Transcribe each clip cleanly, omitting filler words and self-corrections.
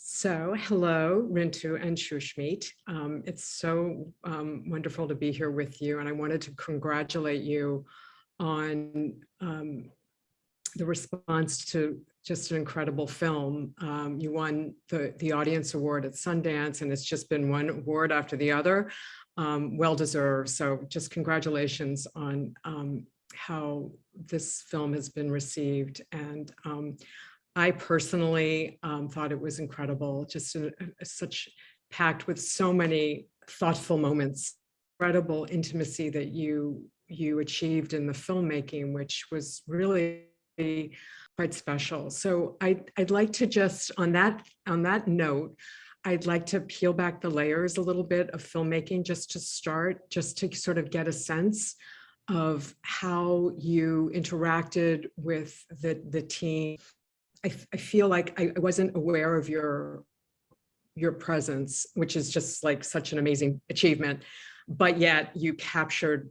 So, hello, Rintu and Sushmit. It's so wonderful to be here with you, and I wanted to congratulate you on the response to just an incredible film. You won the Audience Award at Sundance, and it's just been one award after the other. Well deserved. So, just congratulations on how this film has been received. And I personally thought it was incredible, just such packed with so many thoughtful moments, incredible intimacy that you achieved in the filmmaking, which was really quite special. So I'd like to just on that note, I'd like to peel back the layers a little bit of filmmaking just to start, just to sort of get a sense of how you interacted with the team. I feel like I wasn't aware of your presence, which is just like such an amazing achievement, but yet you captured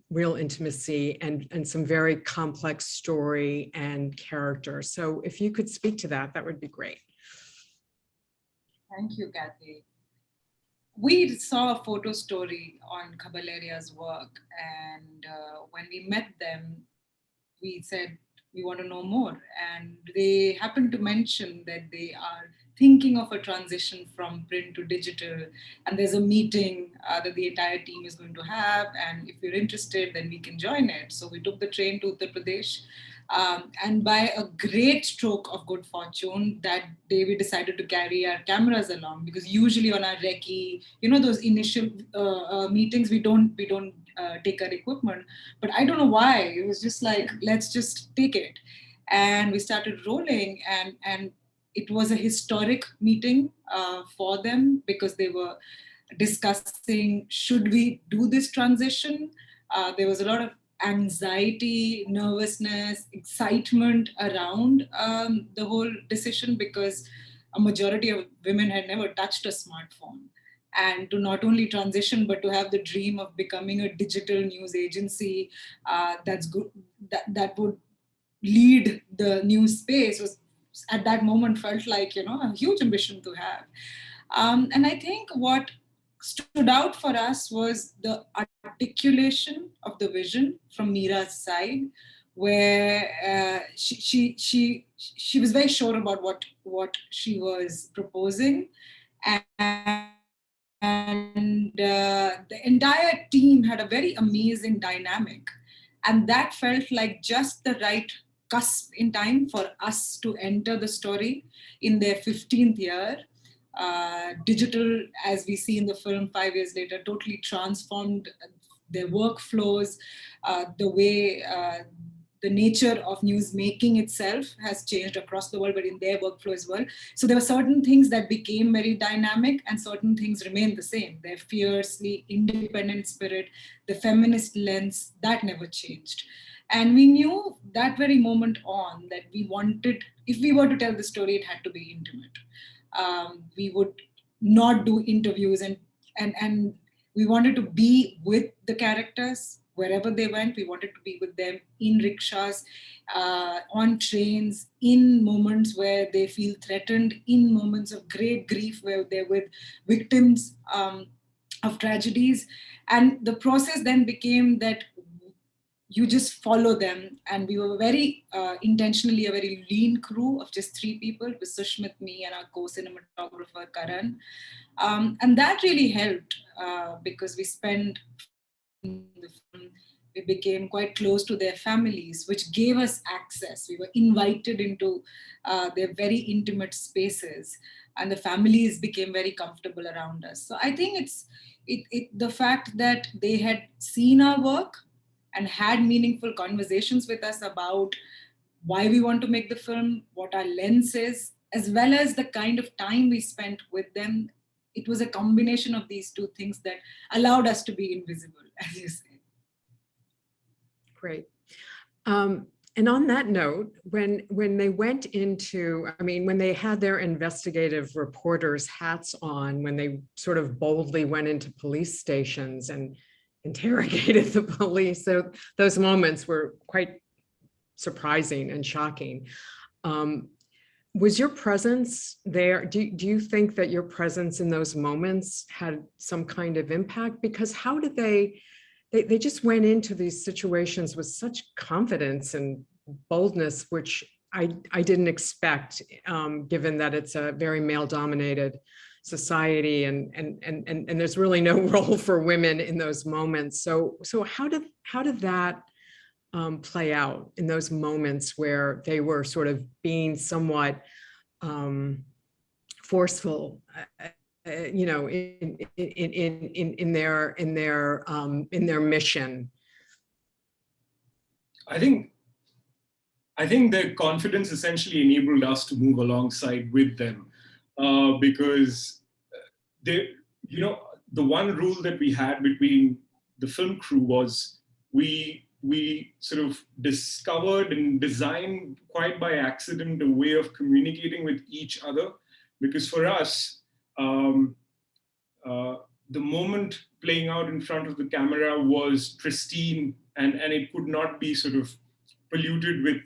real intimacy and some very complex story and character. So if you could speak to that, that would be great. Thank you, Kathy. We saw a photo story on Kabaleria's work, and when we met them, we said, we want to know more. And they happened to mention that they are thinking of a transition from print to digital. And there's a meeting that the entire team is going to have. And if you're interested, then we can join it. So we took the train to Uttar Pradesh. And by a great stroke of good fortune, that day we decided to carry our cameras along, because usually on our recce, those initial meetings, we don't take our equipment. But I don't know why. It was just like, let's just take it. And we started rolling, and it was a historic meeting for them, because they were discussing, should we do this transition? There was a lot of anxiety, nervousness, excitement around the whole decision, because a majority of women had never touched a smartphone. And to not only transition, but to have the dream of becoming a digital news agency that's good, that would lead the news space, was at that moment felt like a huge ambition to have. And I think what stood out for us was the articulation of the vision from Mira's side, where she was very sure about what she was proposing, and the entire team had a very amazing dynamic, and that felt like just the right cusp in time for us to enter the story in their 15th year. Digital, as we see in the film 5 years later, totally transformed their workflows, the way the nature of news making itself has changed across the world, but in their workflow as well. So there were certain things that became very dynamic, and certain things remained the same. Their fiercely independent spirit, the feminist lens, that never changed. And we knew that very moment on that we wanted, if we were to tell the story, it had to be intimate. We would not do interviews, and we wanted to be with the characters wherever they went. We wanted to be with them in rickshaws, on trains, in moments where they feel threatened, in moments of great grief where they're with victims of tragedies. And the process then became that you just follow them. And we were very intentionally a very lean crew of just 3 people, with Sushmit, me, and our co-cinematographer, Karan. And that really helped because we spent the film, we became quite close to their families, which gave us access. We were invited into their very intimate spaces, and the families became very comfortable around us. So I think it's the fact that they had seen our work and had meaningful conversations with us about why we want to make the film, what our lens is, as well as the kind of time we spent with them. It was a combination of these 2 things that allowed us to be invisible, as you say. Great. And on that note, when they went into, when they had their investigative reporters' hats on, when they sort of boldly went into police stations and interrogated the police, so those moments were quite surprising and shocking. Was your presence there? Do you think that your presence in those moments had some kind of impact? Because how did they just went into these situations with such confidence and boldness, which I didn't expect, given that it's a very male-dominated society, and there's really no role for women in those moments. So how did that play out in those moments where they were sort of being somewhat forceful, in their mission? I think their confidence essentially enabled us to move alongside with them, because they, the one rule that we had between the film crew was we sort of discovered and designed quite by accident a way of communicating with each other, because for us, the moment playing out in front of the camera was pristine, and it could not be sort of polluted with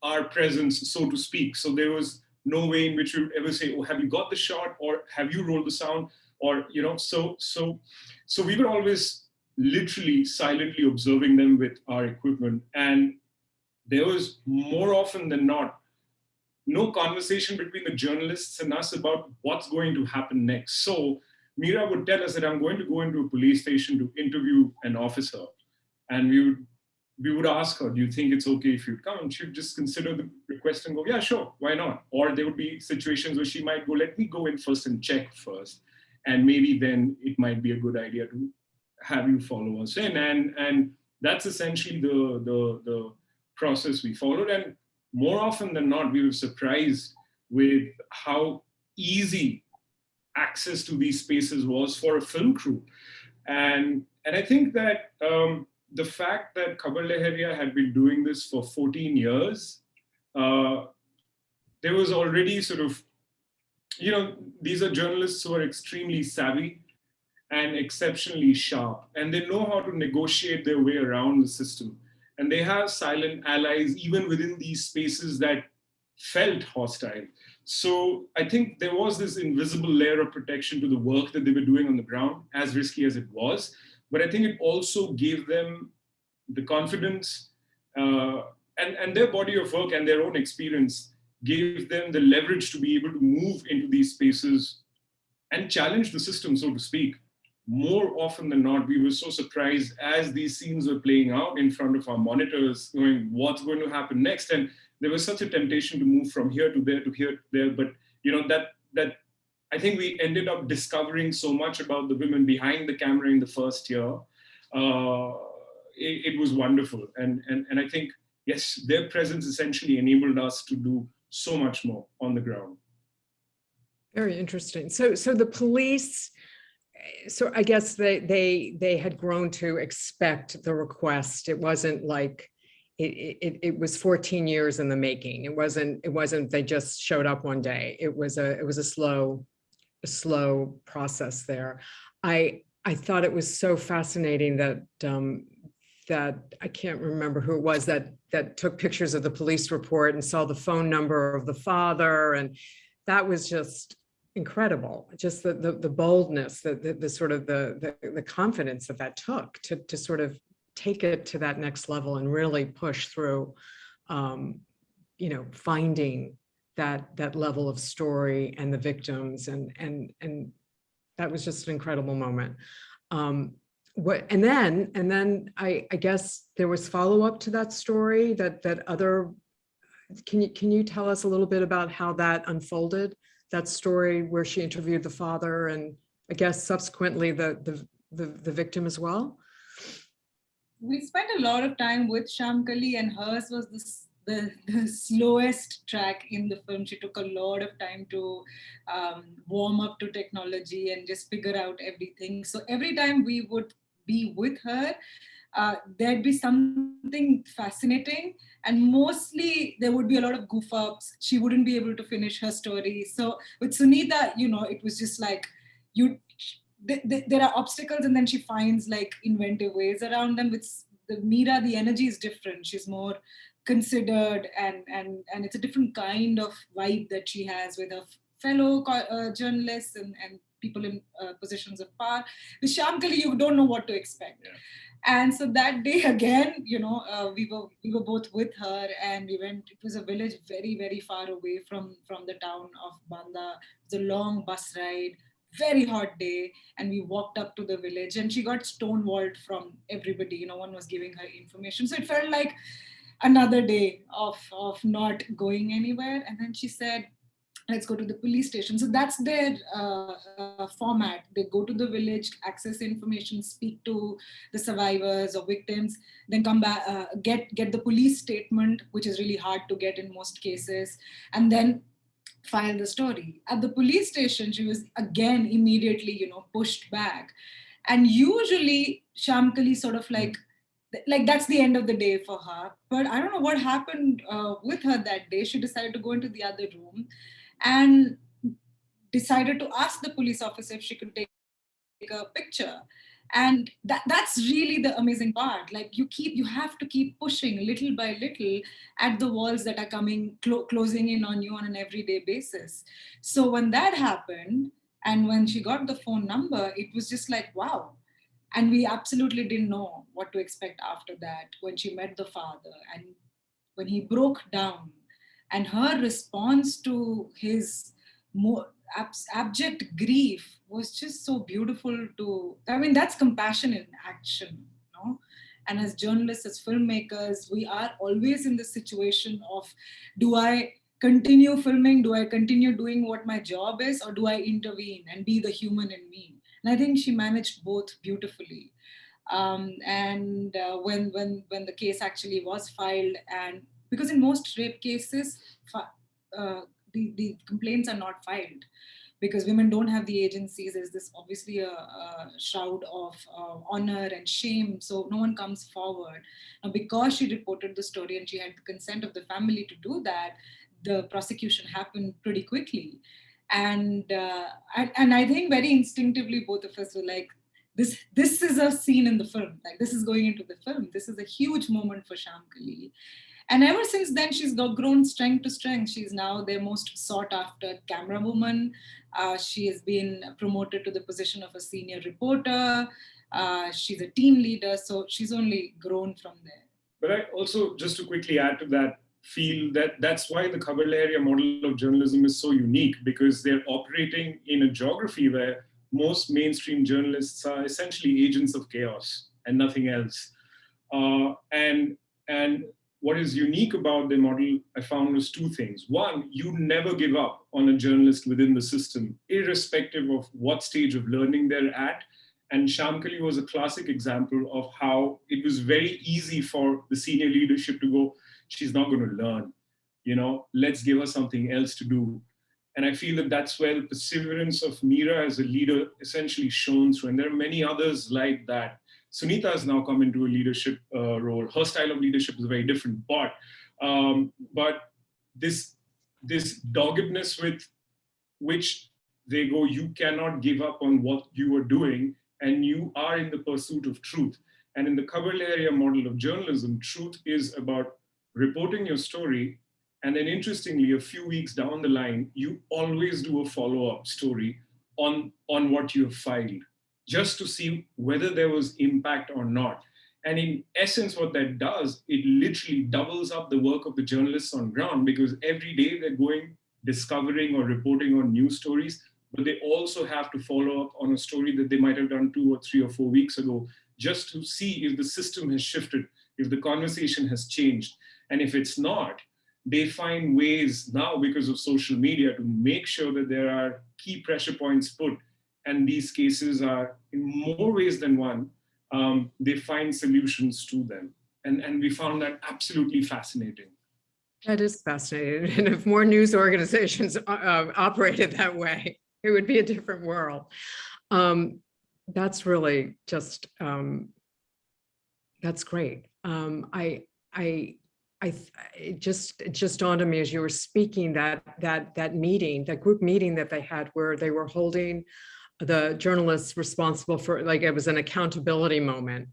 our presence, so to speak. So there was no way in which we would ever say, "Oh, have you got the shot?" or "Have you rolled the sound?" Or so we were always literally silently observing them with our equipment, and there was more often than not no conversation between the journalists and us about what's going to happen next. So Mira would tell us that I'm going to go into a police station to interview an officer, and we would ask her, "Do you think it's okay if you'd come?" And she'd just consider the request and go, "Yeah, sure, why not?" Or there would be situations where she might go, "Let me go in first and check first, and maybe then it might be a good idea to have you follow us in." And that's essentially the process we followed. And more often than not, we were surprised with how easy access to these spaces was for a film crew. And I think that the fact that Khabar Lahariya had been doing this for 14 years, there was already sort of, these are journalists who are extremely savvy and exceptionally sharp, and they know how to negotiate their way around the system. And they have silent allies even within these spaces that felt hostile. So I think there was this invisible layer of protection to the work that they were doing on the ground, as risky as it was. But I think it also gave them the confidence, and their body of work and their own experience gave them the leverage to be able to move into these spaces and challenge the system, so to speak. More often than not, we were so surprised as these scenes were playing out in front of our monitors, going, what's going to happen next? And there was such a temptation to move from here to there to here to there. But that I think we ended up discovering so much about the women behind the camera in the first year. It was wonderful. And I think, yes, their presence essentially enabled us to do so much more on the ground. Very interesting. So the police, so I guess they had grown to expect the request. It wasn't like it was 14 years in the making. It wasn't they just showed up one day. It was a slow process there. I thought it was so fascinating that that I can't remember who it was that took pictures of the police report and saw the phone number of the father, and that was just incredible. Just the boldness, the sort of the confidence that took to sort of take it to that next level and really push through, finding that level of story and the victims, and that was just an incredible moment. And then I guess there was follow-up to that story that other. Can you tell us a little bit about how that unfolded? That story where she interviewed the father and I guess subsequently the victim as well? We spent a lot of time with Shamkali, and hers was the slowest track in the film. She took a lot of time to warm up to technology and just figure out everything. So every time we would be with her, there'd be something fascinating, and mostly there would be a lot of goof ups. She wouldn't be able to finish her story. So with Sunita, it was just like there are obstacles, and then she finds like inventive ways around them. With the Meera, the energy is different. She's more considered, and it's a different kind of vibe that she has with her fellow journalists and people in positions of power. With Shamkali, you don't know what to expect. Yeah. And so that day again, we were both with her, and we went. It was a village very, very far away from the town of Banda. It was a long bus ride, very hot day, and we walked up to the village, and she got stonewalled from everybody. No one was giving her information, so it felt like another day of not going anywhere. And then she said, let's go to the police station. So that's their format. They go to the village, access information, speak to the survivors or victims, then come back, get the police statement, which is really hard to get in most cases, and then file the story. At the police station, she was again immediately, pushed back. And usually Shamkali sort of like that's the end of the day for her. But I don't know what happened with her that day. She decided to go into the other room and decided to ask the police officer if she could take a picture. And that's really the amazing part. Like you have to keep pushing little by little at the walls that are coming, closing in on you on an everyday basis. So when that happened, and when she got the phone number, it was just like, wow. And we absolutely didn't know what to expect after that. When she met the father and when he broke down, and her response to his more abject grief was just so beautiful that's compassion in action, And as journalists, as filmmakers, we are always in the situation of, do I continue filming? Do I continue doing what my job is? Or do I intervene and be the human in me? And I think she managed both beautifully. When the case actually was filed, and because in most rape cases, the complaints are not filed because women don't have the agencies. There's this obviously a shroud of honor and shame, so no one comes forward. Now, because she reported the story and she had the consent of the family to do that, the prosecution happened pretty quickly. And I think very instinctively, both of us were like, this is a scene in the film. Like, this is going into the film. This is a huge moment for Shamkali. And ever since then, she's grown strength to strength. She's now their most sought after camera woman. She has been promoted to the position of a senior reporter. She's a team leader. So she's only grown from there. But I also, just to quickly add to that, feel that that's why the Khabar area model of journalism is so unique, because they're operating in a geography where most mainstream journalists are essentially agents of chaos and nothing else. And what is unique about the model, I found, was two things. One, you never give up on a journalist within the system, irrespective of what stage of learning they're at. And Shamkali was a classic example of how it was very easy for the senior leadership to go, she's not going to learn, let's give her something else to do. And I feel that that's where the perseverance of Meera as a leader essentially shone through. And there are many others like that. Sunita has now come into a leadership role. Her style of leadership is very different, but this doggedness with which they go, you cannot give up on what you are doing, and you are in the pursuit of truth. And in the Khabar area model of journalism, truth is about reporting your story. And then interestingly, a few weeks down the line, you always do a follow-up story on what you have filed, just to see whether there was impact or not. And in essence, what that does, it literally doubles up the work of the journalists on ground, because every day they're going, discovering or reporting on news stories, but they also have to follow up on a story that they might have done 2 or 3 or 4 weeks ago, just to see if the system has shifted, if the conversation has changed. And if it's not, they find ways now, because of social media, to make sure that there are key pressure points put. And these cases are, in more ways than one, they find solutions to them. And we found that absolutely fascinating. That is fascinating. And if more news organizations operated that way, it would be a different world. That's really just, that's great. It just dawned on me as you were speaking that meeting, that group meeting that they had, where they were holding the journalists responsible for, like, it was an accountability moment,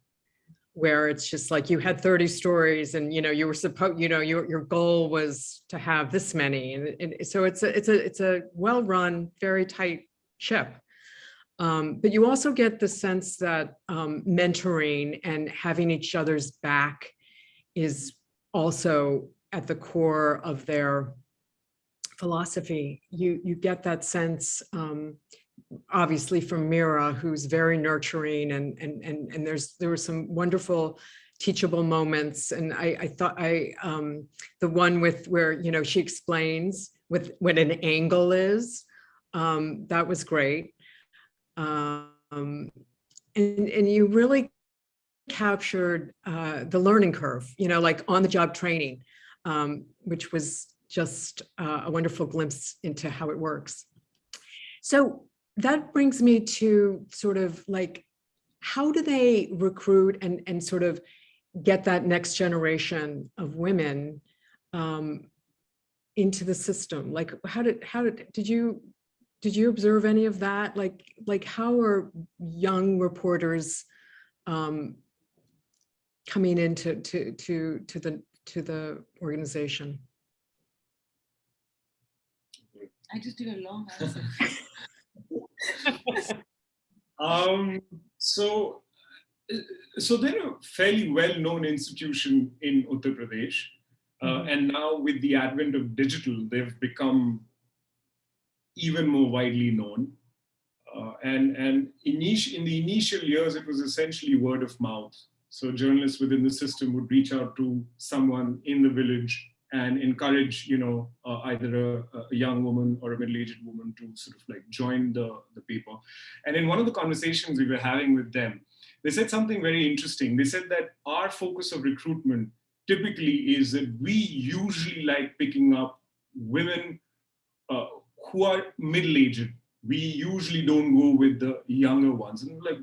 where it's just like you had 30 stories and, you were supposed, your goal was to have this many. And so it's a well-run, very tight ship. But you also get the sense that mentoring and having each other's back is also at the core of their philosophy. You get that sense, obviously from Mira, who's very nurturing, and there were some wonderful teachable moments. And I thought the one with where she explains with what an angle is, that was great. And you really captured the learning curve, like on the job training, which was just a wonderful glimpse into how it works. So that brings me to sort of like, how do they recruit and sort of get that next generation of women into the system? Like, did you observe any of that? Like how are young reporters coming into the organization? I just did a long answer. So they're a fairly well-known institution in Uttar Pradesh. And now with the advent of digital, they've become even more widely known. And in the initial years, it was essentially word of mouth. So journalists within the system would reach out to someone in the village and encourage, either a young woman or a middle-aged woman to sort of like join the paper. And in one of the conversations we were having with them, they said something very interesting. They said that our focus of recruitment typically is that we usually like picking up women who are middle-aged. We usually don't go with the younger ones. And like,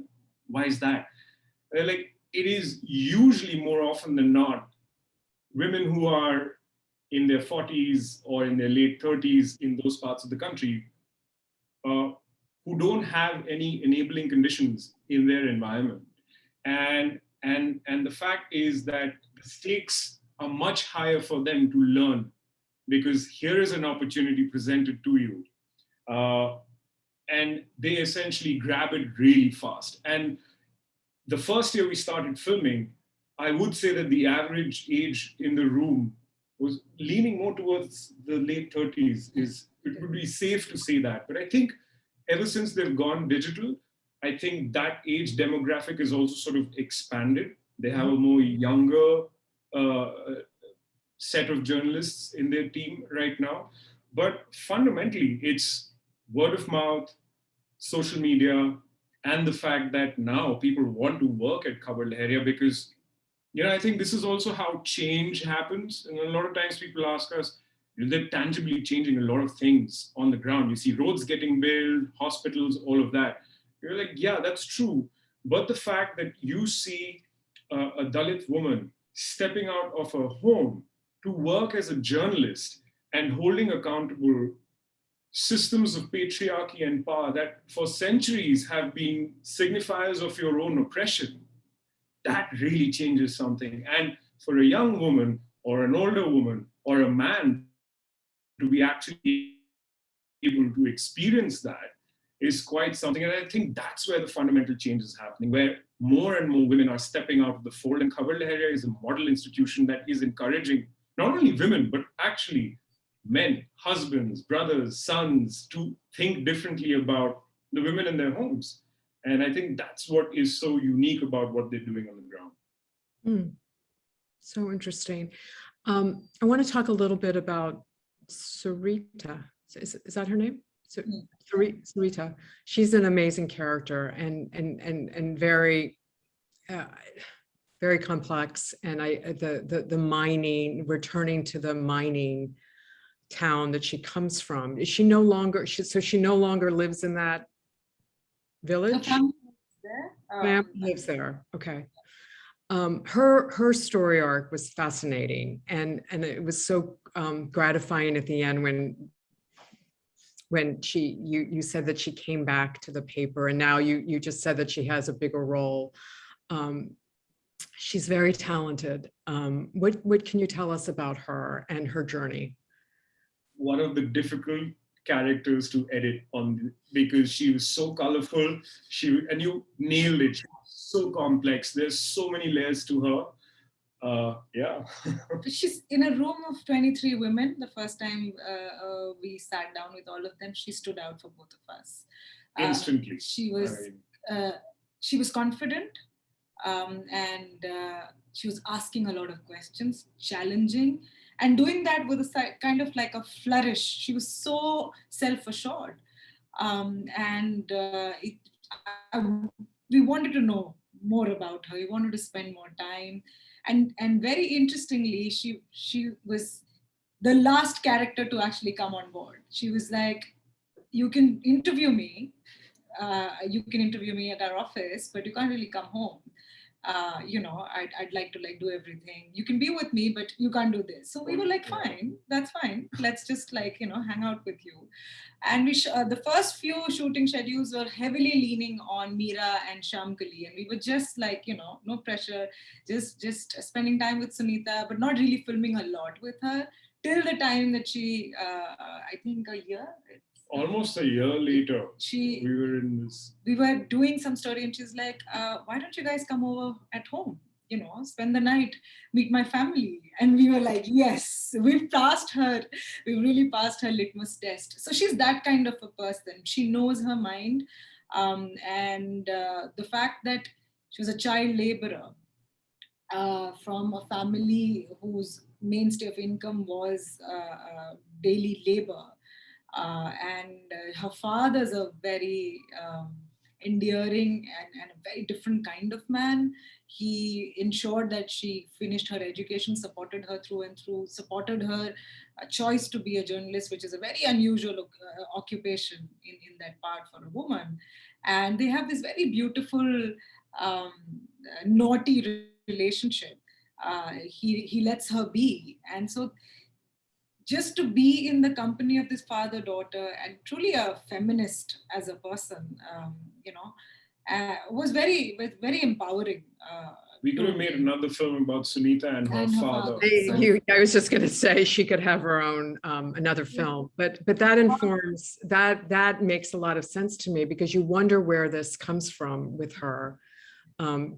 why is that? They're like, it is usually more often than not women who are in their 40s or in their late 30s in those parts of the country who don't have any enabling conditions in their environment. And the fact is that the stakes are much higher for them to learn, because here is an opportunity presented to you. And they essentially grab it really fast. And the first year we started filming, I would say that the average age in the room was leaning more towards the late 30s. It would be safe to say that. But I think ever since they've gone digital, I think that age demographic is also sort of expanded. They have a more younger set of journalists in their team right now. But fundamentally, it's word of mouth, social media, and the fact that now people want to work at Khabar Lahariya because, I think this is also how change happens. And a lot of times people ask us, they're tangibly changing a lot of things on the ground. You see roads getting built, hospitals, all of that. You're like, yeah, that's true. But the fact that you see a Dalit woman stepping out of her home to work as a journalist and holding accountable systems of patriarchy and power that for centuries have been signifiers of your own oppression, that really changes something. And for a young woman or an older woman or a man to be actually able to experience that is quite something. And I think that's where the fundamental change is happening, where more and more women are stepping out of the fold. And Khabar Lahariya is a model institution that is encouraging not only women, but actually men, husbands, brothers, sons, to think differently about the women in their homes. And I think that's what is so unique about what they're doing on the ground. So interesting. I want to talk a little bit about Sarita. Is that her name? Sarita. She's an amazing character and very, very complex. And the mining, returning to the mining town that she comes from. Is she no longer? So she no longer lives in that village. Family lives there. Okay. Her story arc was fascinating, and it was so gratifying at the end when you said that she came back to the paper, and now you just said that she has a bigger role. she's very talented. What can you tell us about her and her journey? One of the difficult characters to edit because she was so colorful. And you nailed it. She was so complex. There's so many layers to her. Yeah. She's in a room of 23 women. The first time we sat down with all of them, she stood out for both of us. Instantly. She was confident, and she was asking a lot of questions, challenging, and doing that with a kind of like a flourish. She was so self-assured, and we wanted to know more about her. We wanted to spend more time. And very interestingly, she was the last character to actually come on board. She was like, you can interview me at our office, but you can't really come home. I'd like to like do everything. You can be with me, but you can't do this. So we were like, fine, that's fine. Let's just hang out with you. And the first few shooting schedules were heavily leaning on Meera and Shamkali. And we were just like, no pressure, just spending time with Sunita, but not really filming a lot with her till the time that she, I think a year, almost a year later, we were doing some story, and she's like, why don't you guys come over at home, spend the night, meet my family? And we were like, yes, we've really passed her litmus test. So she's that kind of a person. She knows her mind. And the fact that she was a child laborer from a family whose mainstay of income was daily labor. And her father's a very endearing and a very different kind of man. He ensured that she finished her education, supported her through and through, supported her choice to be a journalist, which is a very unusual occupation in that part for a woman. And they have this very beautiful, naughty relationship. He lets her be. And so just to be in the company of this father-daughter, and truly a feminist as a person, was very empowering. We could have made another film about Sunita and her father. I was just going to say she could have her own another film, but that informs that makes a lot of sense to me, because you wonder where this comes from with her,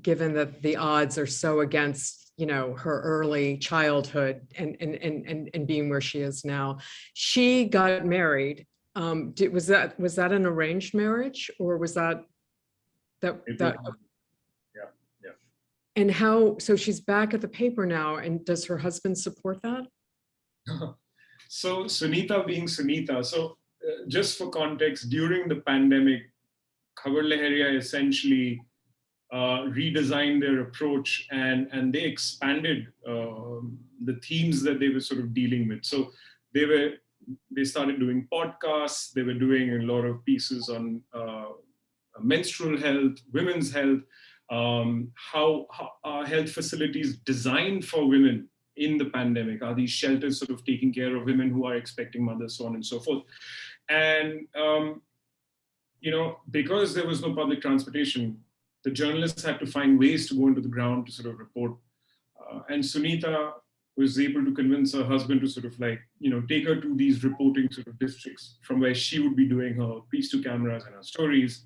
given that the odds are so against her early childhood and being where she is now. She got married. Was that an arranged marriage, or was that? Yeah. And so she's back at the paper now, and does her husband support that? So Sunita being Sunita. So just for context, during the pandemic, Khabar Lahariya essentially redesigned their approach, and they expanded the themes that they were sort of dealing with. So they started doing podcasts. They were doing a lot of pieces on menstrual health, women's health, how are health facilities designed for women in the pandemic? Are these shelters sort of taking care of women who are expecting mothers, so on and so forth? And because there was no public transportation, the journalists had to find ways to go into the ground to sort of report. And Sunita was able to convince her husband to sort of take her to these reporting sort of districts from where she would be doing her piece to cameras and her stories.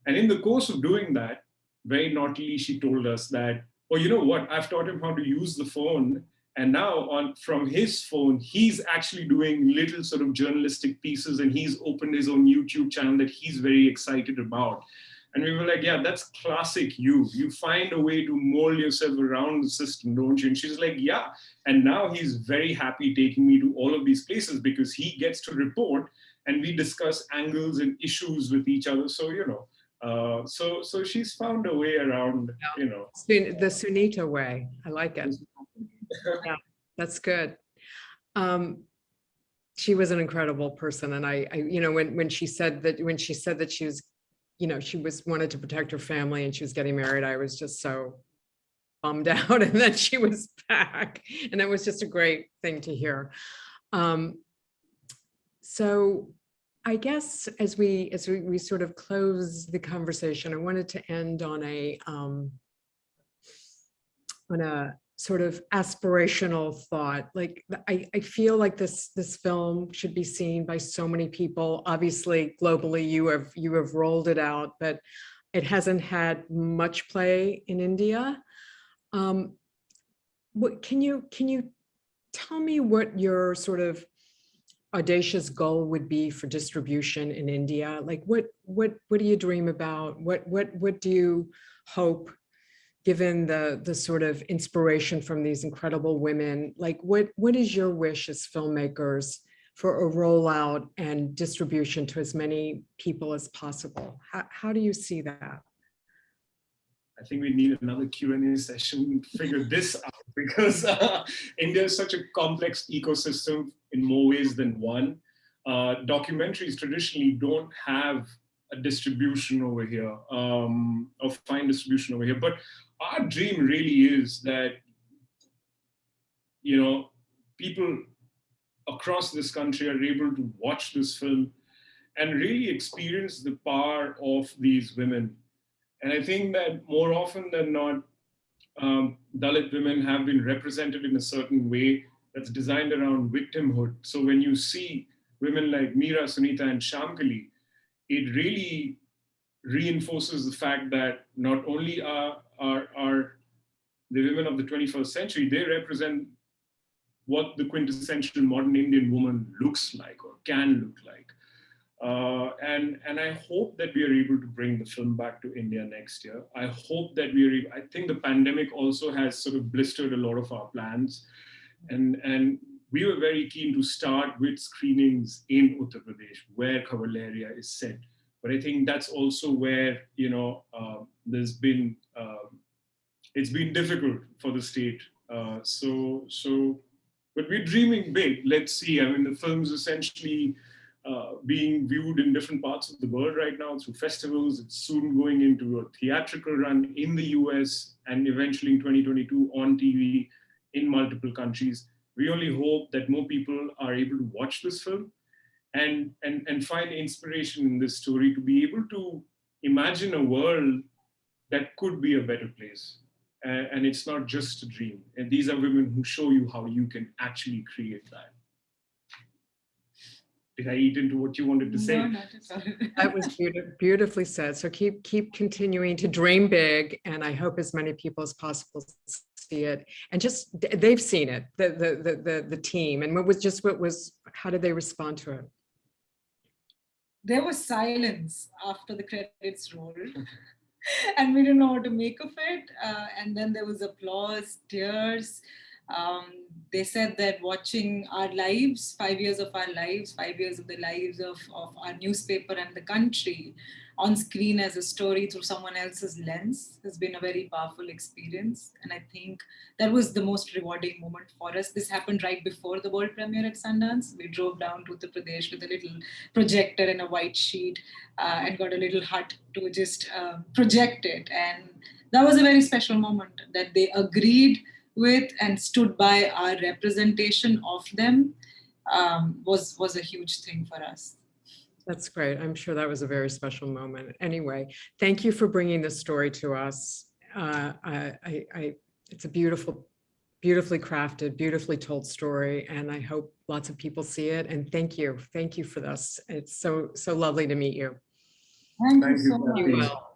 And in the course of doing that, very naughtily, she told us that, oh, you know what? I've taught him how to use the phone. And now from his phone, he's actually doing little sort of journalistic pieces, and he's opened his own YouTube channel that he's very excited about. And we were like, yeah, that's classic you. You find a way to mold yourself around the system, don't you? And she's like, yeah. And now he's very happy taking me to all of these places because he gets to report, and we discuss angles and issues with each other. So, so she's found a way around, The Sunita way. I like it. Yeah, that's good. She was an incredible person. And I when she said that she was, she wanted to protect her family and she was getting married, I was just so bummed out, and then she was back, and it was just a great thing to hear. So I guess as we sort of close the conversation, I wanted to end on on a sort of aspirational thought. Like I feel like this film should be seen by so many people. Obviously, globally, you have rolled it out, but it hasn't had much play in India. What can you tell me what your sort of audacious goal would be for distribution in India? Like what do you dream about? What do you hope, given the sort of inspiration from these incredible women? Like what is your wish as filmmakers for a rollout and distribution to as many people as possible? How do you see that? I think we need another Q&A session to figure this out, because India is such a complex ecosystem in more ways than one. Documentaries traditionally don't have a distribution over here, or fine distribution over here. But our dream really is that, you know, people across this country are able to watch this film and really experience the power of these women. And I think that more often than not, Dalit women have been represented in a certain way that's designed around victimhood. So when you see women like Meera, Sunita, and Shamkali, it really reinforces the fact that not only are the women of the 21st century, they represent what the quintessential modern Indian woman looks like or can look like. And I hope that we are able to bring the film back to India next year. I hope that I think the pandemic also has sort of blistered a lot of our plans. And we were very keen to start with screenings in Uttar Pradesh, where Kavaleria is set. But I think that's also where, you know, it's been difficult for the state. But we're dreaming big. Let's see. I mean, the film's essentially being viewed in different parts of the world right now through festivals. It's soon going into a theatrical run in the US and eventually in 2022 on TV in multiple countries. We only hope that more people are able to watch this film and find inspiration in this story to be able to imagine a world that could be a better place. And it's not just a dream. And these are women who show you how you can actually create that. Did I eat into what you wanted to say? No, not at all. That was beautifully said. So keep continuing to dream big, and I hope as many people as possible see it. And just they've seen it, the team. And how did they respond to it? There was silence after the credits rolled. And we didn't know what to make of it. And then there was applause, tears. They said that watching our lives, 5 years of our lives, 5 years of the lives of our newspaper and the country on screen as a story through someone else's lens has been a very powerful experience. And I think that was the most rewarding moment for us. This happened right before the world premiere at Sundance. We drove down to Uttar Pradesh with a little projector and a white sheet and got a little hut to just project it. And that was a very special moment that they agreed with and stood by our representation of them was a huge thing for us. That's great. I'm sure that was a very special moment. Anyway, thank you for bringing this story to us. It's a beautifully crafted, beautifully told story, and I hope lots of people see it. And thank you for this. It's so lovely to meet you. Thank you so much. You well.